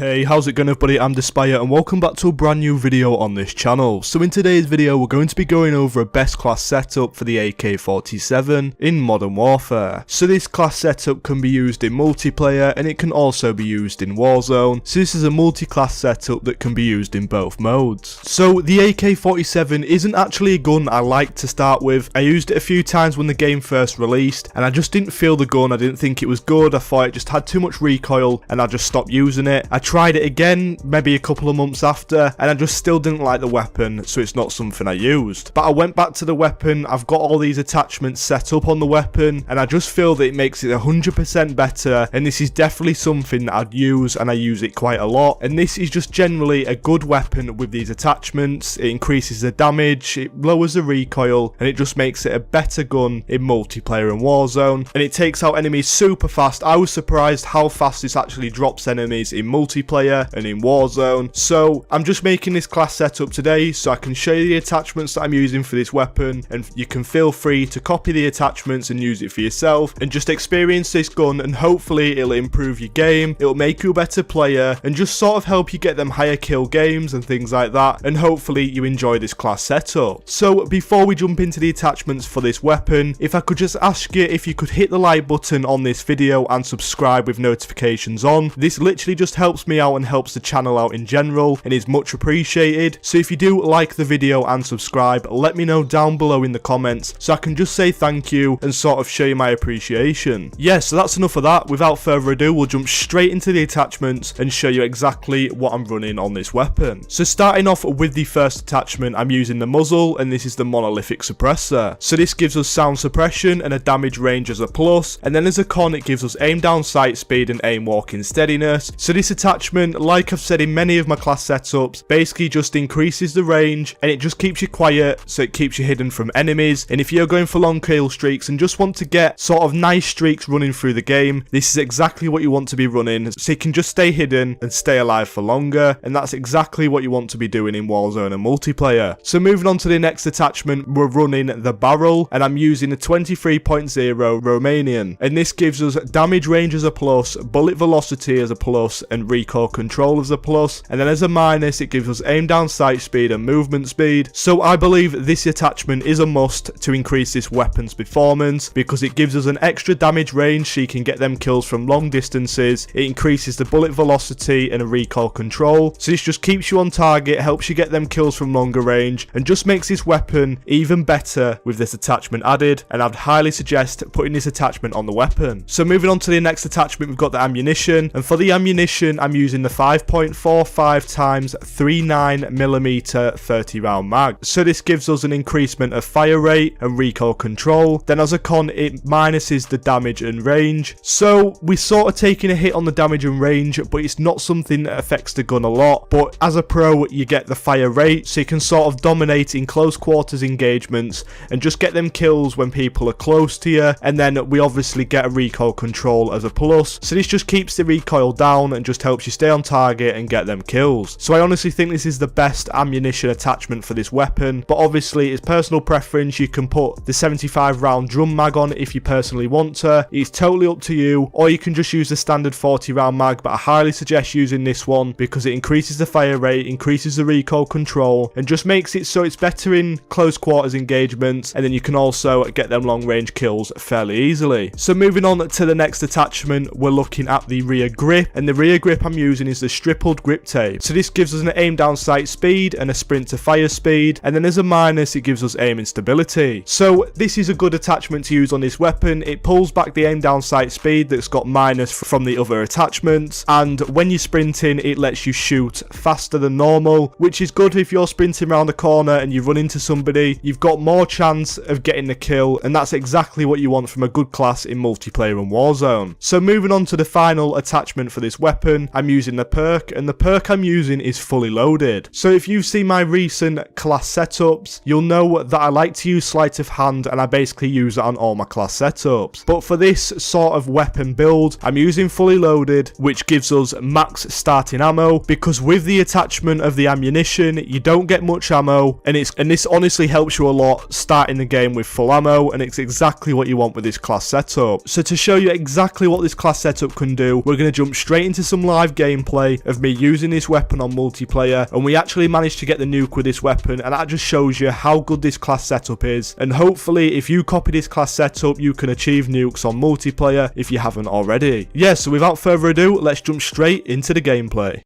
Hey, how's it going everybody? I'm DSpire and welcome back to a brand new video on this channel. So in today's video we're going to be going over a best class setup for the AK-47 in Modern Warfare. So this class setup can be used in multiplayer and it can also be used in Warzone. So this is a multi-class setup that can be used in both modes. So the AK-47 isn't actually a gun I like to start with. I used it a few times when the game first released and I just didn't feel the gun. I didn't think it was good. I thought it just had too much recoil and I just stopped using it. I tried it again maybe a couple of months after and I just still didn't like the weapon, so it's not something I used. But I went back to the weapon, I've got all these attachments set up on the weapon and I just feel that it makes it 100% better, and this is definitely something that I'd use and I use it quite a lot. And this is just generally a good weapon with these attachments. It increases the damage, it lowers the recoil, and it just makes it a better gun in multiplayer and Warzone, and it takes out enemies super fast. I was surprised how fast this actually drops enemies in multiplayer and in Warzone. So I'm just making this class setup today so I can show you the attachments that I'm using for this weapon, and you can feel free to copy the attachments and use it for yourself and just experience this gun, and hopefully it'll improve your game, it'll make you a better player and just sort of help you get them higher kill games and things like that, and hopefully you enjoy this class setup. So before we jump into the attachments for this weapon, if I could just ask you if you could hit the like button on this video and subscribe with notifications on. This literally just helps me out and helps the channel out in general and is much appreciated. So if you do like the video and subscribe, let me know down below in the comments so I can just say thank you and sort of show you my appreciation. Yeah, so that's enough of that. Without further ado, we'll jump straight into the attachments and show you exactly what I'm running on this weapon. So starting off with the first attachment, I'm using the muzzle, and this is the monolithic suppressor. So this gives us sound suppression and a damage range as a plus, and then as a con it gives us aim down sight speed and aim walking steadiness. So this attachment, like I've said in many of my class setups, basically just increases the range and it just keeps you quiet, so it keeps you hidden from enemies. And if you're going for long kill streaks and just want to get sort of nice streaks running through the game, this is exactly what you want to be running, so you can just stay hidden and stay alive for longer, and that's exactly what you want to be doing in Warzone and multiplayer. So moving on to the next attachment, we're running the barrel, and I'm using the 23.0 Romanian, and this gives us damage range as a plus, bullet velocity as a plus, and recoil control as a plus, and then as a minus it gives us aim down sight speed and movement speed. So I believe this attachment is a must to increase this weapon's performance because it gives us an extra damage range so you can get them kills from long distances. It increases the bullet velocity and a recoil control, so this just keeps you on target, helps you get them kills from longer range, and just makes this weapon even better with this attachment added, and I'd highly suggest putting this attachment on the weapon. So moving on to the next attachment, we've got the ammunition, and for the ammunition I'm using the 5.45 times 39mm 30 round mag. So this gives us an increasement of fire rate and recoil control. Then as a con it minuses the damage and range, so we're sort of taking a hit on the damage and range, but it's not something that affects the gun a lot. But as a pro you get the fire rate, so you can sort of dominate in close quarters engagements and just get them kills when people are close to you, and then we obviously get a recoil control as a plus, so this just keeps the recoil down and just helps you stay on target and get them kills. So I honestly think this is the best ammunition attachment for this weapon, but obviously it's personal preference. You can put the 75 round drum mag on if you personally want to, it's totally up to you, or you can just use the standard 40 round mag, but I highly suggest using this one because it increases the fire rate, increases the recoil control, and just makes it so it's better in close quarters engagements, and then you can also get them long range kills fairly easily. So moving on to the next attachment, we're looking at the rear grip, and the rear grip I'm using is the stippled grip tape. So this gives us an aim down sight speed and a sprint to fire speed, and then as a minus it gives us aim and stability. So this is a good attachment to use on this weapon. It pulls back the aim down sight speed that's got minus from the other attachments, and when you're sprinting it lets you shoot faster than normal, which is good if you're sprinting around the corner and you run into somebody. You've got more chance of getting the kill, and that's exactly what you want from a good class in multiplayer and Warzone. So moving on to the final attachment for this weapon, I'm using the perk, and the perk I'm using is fully loaded. So if you've seen my recent class setups, you'll know that I like to use sleight of hand, and I basically use it on all my class setups. But for this sort of weapon build, I'm using fully loaded, which gives us max starting ammo, because with the attachment of the ammunition you don't get much ammo, and this honestly helps you a lot starting the game with full ammo, and it's exactly what you want with this class setup. So to show you exactly what this class setup can do, we're going to jump straight into some live live gameplay of me using this weapon on multiplayer, and we actually managed to get the nuke with this weapon, and that just shows you how good this class setup is. And hopefully if you copy this class setup, you can achieve nukes on multiplayer if you haven't already. Yeah, so without further ado, let's jump straight into the gameplay.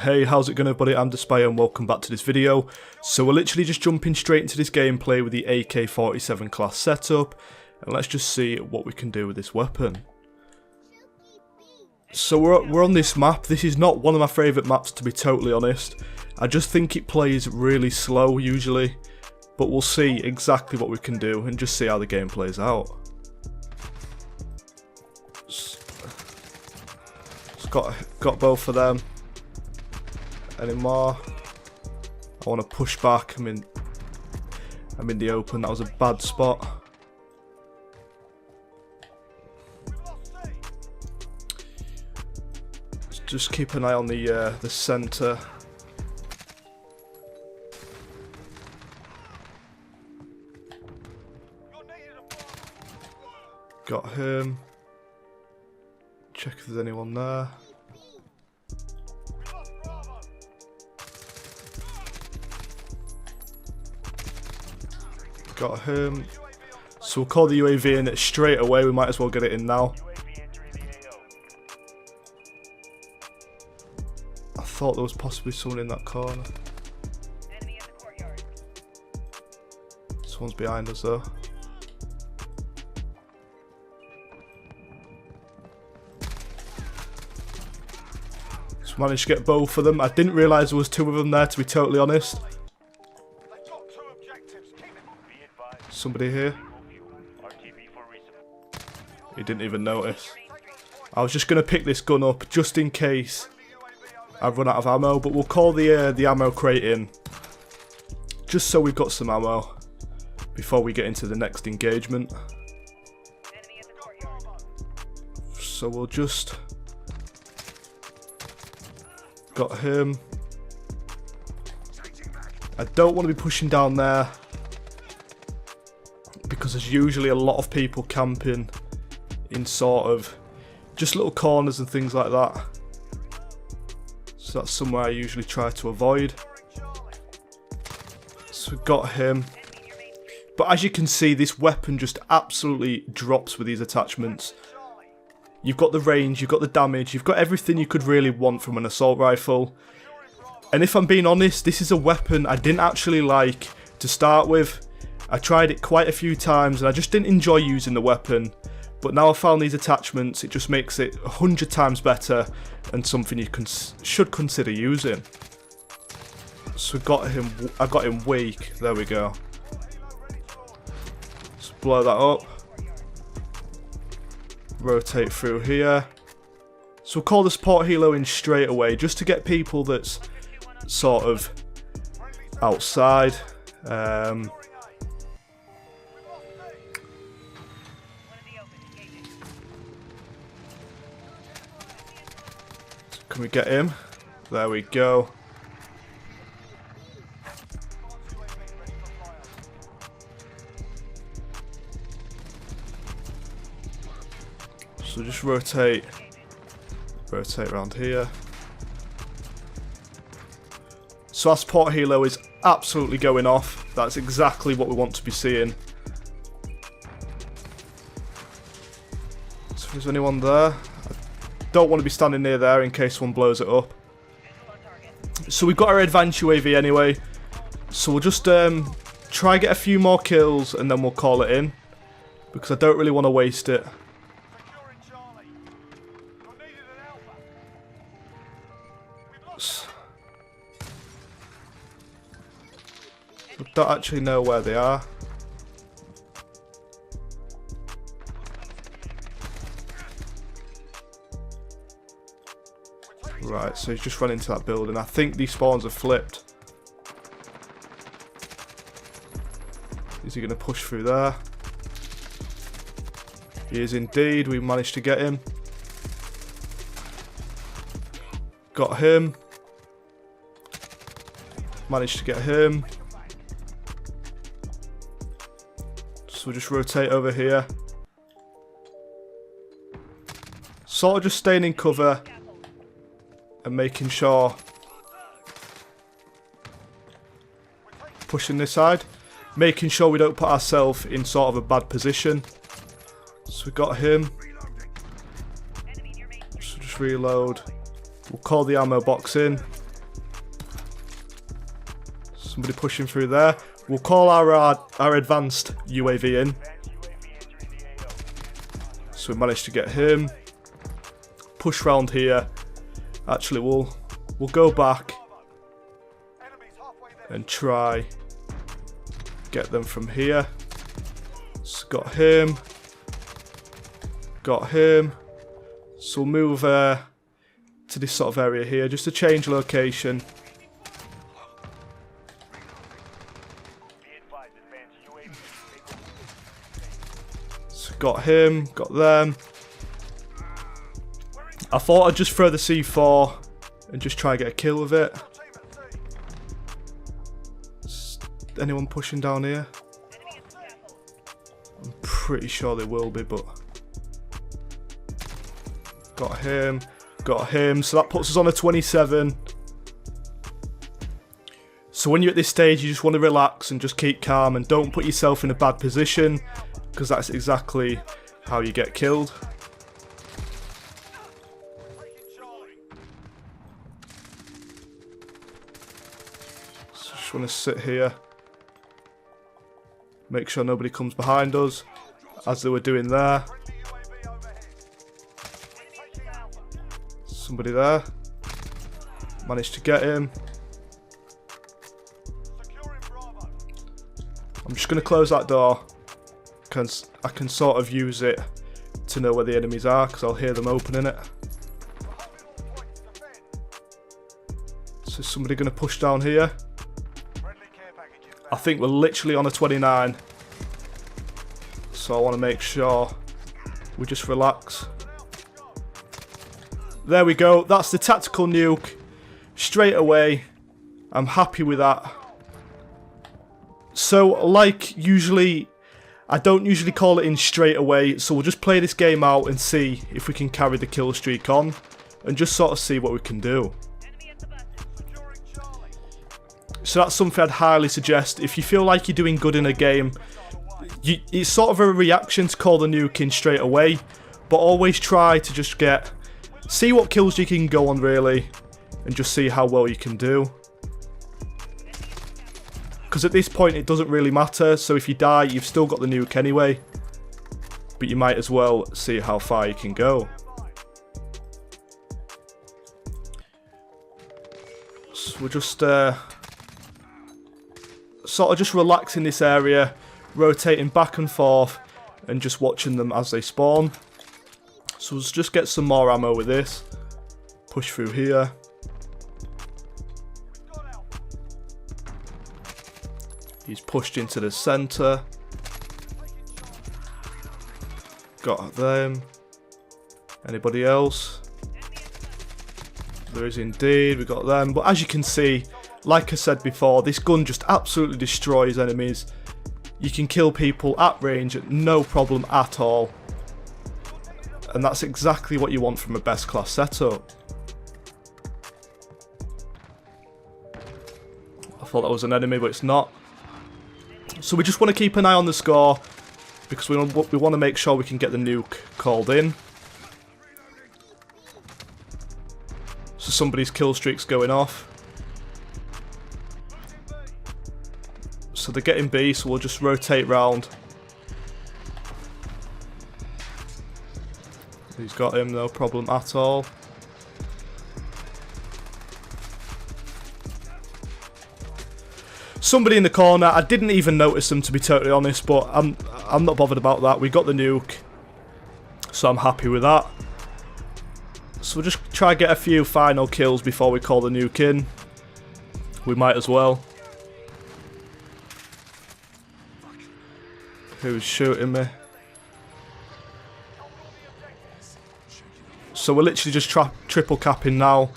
Hey, how's it going everybody? I'm DSpire and welcome back to this video. So we're literally just jumping straight into this gameplay with the AK-47 class setup, and let's just see what we can do with this weapon. So we're on this map. This is not one of my favourite maps, to be totally honest. I just think it plays really slow usually, but we'll see exactly what we can do and just see how the game plays out. It's got both of them. Any more? I want to push back. I'm in the open. That was a bad spot. Just keep an eye on the center. Got him. Check if there's anyone there. Got him. So we'll call the UAV in straight away. We might as well get it in now. I thought there was possibly someone in that corner. Someone's behind us though. So managed to get both of them. I didn't realise there was two of them there, to be totally honest. Somebody here. He didn't even notice. I was just going to pick this gun up just in case I've run out of ammo, but we'll call the ammo crate in just so we've got some ammo before we get into the next engagement. So we'll just... Got him. I don't want to be pushing down there because there's usually a lot of people camping in sort of just little corners and things like that. So that's somewhere I usually try to avoid. So we've got him. But as you can see, this weapon just absolutely drops with these attachments. You've got the range, you've got the damage, you've got everything you could really want from an assault rifle. And if I'm being honest, this is a weapon I didn't actually like to start with. I tried it quite a few times and I just didn't enjoy using the weapon. But now I've found these attachments, it just makes it 100 times better and something you should consider using. So I got him weak. There we go. Let's blow that up. Rotate through here. So we'll call the support helo in straight away just to get people that's sort of outside. Can we get him? There we go. So just rotate around here. So our support helo is absolutely going off. That's exactly what we want to be seeing. So if there's anyone there, don't want to be standing near there in case someone blows it up. So we've got our advanced UAV anyway. So we'll just try get a few more kills and then we'll call it in. Because I don't really want to waste it. I don't actually know where they are. Right, so he's just run into that building. I think these spawns have flipped. Is he going to push through there? He is indeed. We managed to get him. Got him. Managed to get him. So we'll just rotate over here. Sort of just staying in cover. and making sure, pushing this side, making sure we don't put ourselves in sort of a bad position. So we got him. So just reload. We'll call the ammo box in. Somebody pushing through there. We'll call our advanced UAV in. So we managed to get him. Push round here. Actually, we'll go back and try get them from here. So got him. Got him. So we'll move to this sort of area here just to change location. So got him, got them. I thought I'd just throw the C4 and just try and get a kill with it. Anyone pushing down here? I'm pretty sure they will be, but... Got him, got him. So that puts us on a 27. So when you're at this stage, you just want to relax and just keep calm and don't put yourself in a bad position, because that's exactly how you get killed. So just want to sit here. Make sure nobody comes behind us, as they were doing there. Somebody there. Managed to get him. I'm just going to close that door, because I can sort of use it to know where the enemies are, because I'll hear them opening it. So is somebody going to push down here? I think we're literally on a 29. So I want to make sure we just relax. There we go. That's the tactical nuke. Straight away. I'm happy with that. So like usually, I don't usually call it in straight away. So we'll just play this game out and see if we can carry the kill streak on. And just sort of see what we can do. So that's something I'd highly suggest. If you feel like you're doing good in a game, it's sort of a reaction to call the nuke in straight away. But always try to just see what kills you can go on really. And just see how well you can do. Because at this point it doesn't really matter. So if you die, you've still got the nuke anyway. But you might as well see how far you can go. So we're just... sort of just relax in this area, rotating back and forth and just watching them as they spawn. So let's just get some more ammo with this. Push through here. He's pushed into the center. Got them. Anybody else? There is indeed, we got them. But as you can see, like I said before, this gun just absolutely destroys enemies. You can kill people at range at no problem at all. And that's exactly what you want from a best class setup. I thought that was an enemy, but it's not. So we just want to keep an eye on the score, because we want to make sure we can get the nuke called in. So somebody's kill streak's going off. So they're getting B, so we'll just rotate round. He's got him, no problem at all. Somebody in the corner, I didn't even notice them to be totally honest, but I'm not bothered about that. We got the nuke, so I'm happy with that. So we'll just try and get a few final kills before we call the nuke in. We might as well. Who's shooting me? So we're literally just triple capping now.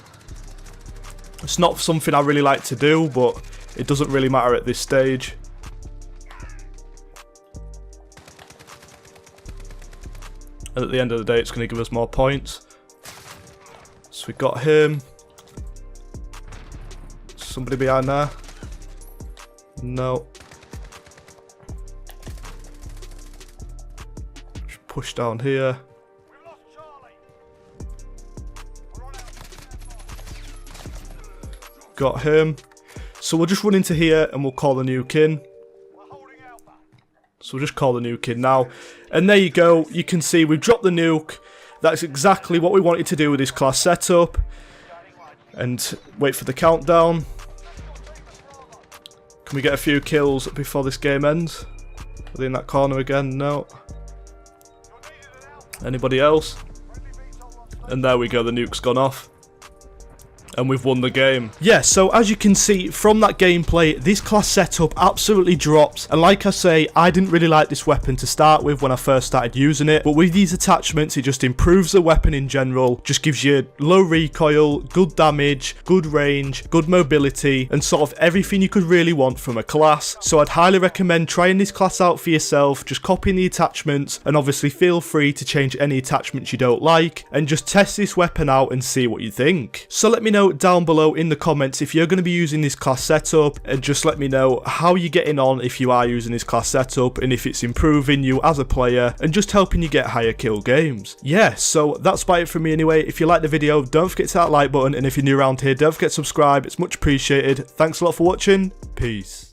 It's not something I really like to do, but it doesn't really matter at this stage. And at the end of the day, it's going to give us more points. So we got him. Somebody behind there? No. Just push down here. Got him. So we'll just run into here and we'll call the nuke in. So we'll just call the nuke in now. And there you go. You can see we've dropped the nuke. That's exactly what we wanted to do with this class setup. And wait for the countdown. Can we get a few kills before this game ends? Are they in that corner again? No. Anybody else? And there we go, the nuke's gone off. And we've won the game. Yeah, so as you can see from that gameplay, this class setup absolutely drops. And like I say, I didn't really like this weapon to start with when I first started using it. But with these attachments, it just improves the weapon in general. Just gives you low recoil, good damage, good range, good mobility, and sort of everything you could really want from a class. So I'd highly recommend trying this class out for yourself, just copying the attachments, and obviously feel free to change any attachments you don't like, and just test this weapon out and see what you think. So let me know down below in the comments if you're going to be using this class setup, and just let me know how you're getting on if you are using this class setup, and if it's improving you as a player and just helping you get higher kill games. Yeah, so that's about it from me anyway. If you liked the video, don't forget to hit that like button, and if you're new around here, don't forget to subscribe. It's much appreciated. Thanks a lot for watching. Peace.